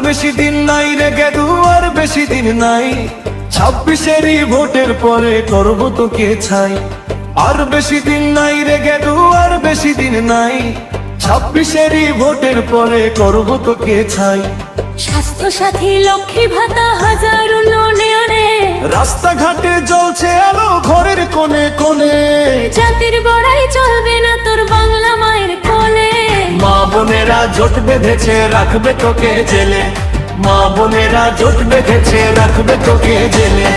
বেশি দিন নাই রে গেদু, আর বেশি দিন নাই। 26-এরই ভোটের পরে করবো তোকে ছাই। আর বেশি দিন নাই রে গেদু, আর বেশি দিন নাই। 26-এরই ভোটের পরে করবো তোকে ছাই। স্বাস্থ্য সাথী, লক্ষ্মী ভাতা, হাজার উন্নয়নে, রাস্তাঘাটে জ্বলছে আলো ঘরের কোণে কোণে। জাতির বড়াই চলবে না তোর বাংলা মায়ের কোলে। মা বোনেরা জোট বেঁধেছে রাখবে তোকে জেলে। মা বোনেরা জোট বেঁধেছে রাখবে তোকে জেলে।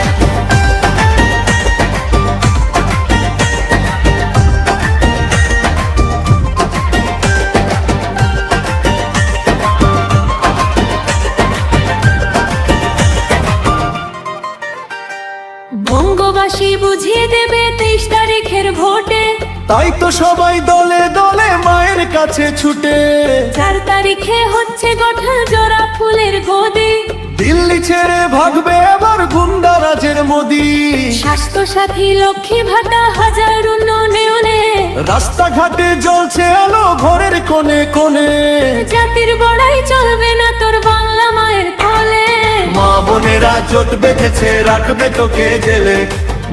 বঙ্গবাসী বুঝিয়ে দেবে 23 তারিখের ভোটে। তাই তো সবাই দলে দলে মায়ের কাছে ছুটে। 4 তারিখে হচ্ছে গঠন জোড়া ফুলের গদি। দিল্লি ছেড়ে ভাগবে এবার গুন্ডারাজের মোদি। স্বাস্থ্য সাথী, লক্ষ্মী ভাতা, হাজার উন্নয়নে, রাস্তাঘাটে জ্বলছে আলো ঘরের কোণে কোণে। জাতির বড়াই চলবে না তোর বাংলা মায়ের কোলে। মা বোনেরা জোট বেঁধেছে রাখবে তোকে জেলে।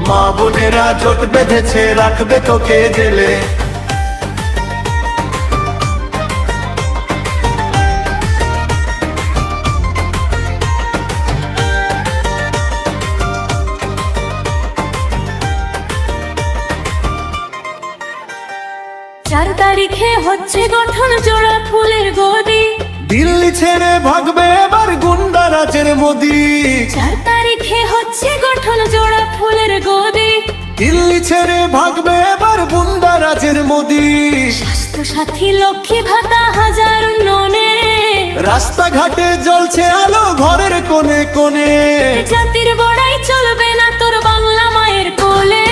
মা বোনেরা জোট বেঁধেছে রাখবে তোকে জেলে। 4 তারিখে হচ্ছে গঠন জোড়া ফুলের গদি। দিল্লি ছেড়ে ভাগবে এবার গুন্ডারাজের মোদি। 4 তারিখে হচ্ছে গঠন জোড়া ফুলের গদি। দিল্লি ছেড়ে ভাগবে এবার গুন্ডারাজের মোদি। স্বাস্থ্য সাথী, লক্ষ্মী ভাতা, হাজার উন্নয়নে, রাস্তাঘাটে জ্বলছে আলো ঘরের কোণে কোণে। জাতির বড়াই চলবে না তোর বাংলা মায়ের কোলে।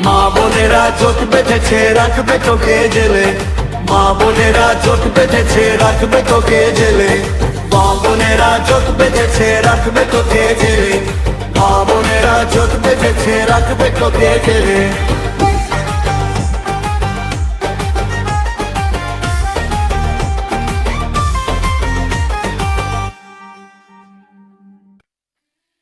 মা বোনেরা জোট বেঁধেছে রাখবে তোকে জেলে। মা বোনেরা জোট বেঁধেছে রাখবে তোকে জেলে। মা বোনেরা জোট বেঁধেছে রাখবে তোকে জেলে। মা বোনেরা জোট বেঁধেছে রাখবে তোকে জেলে।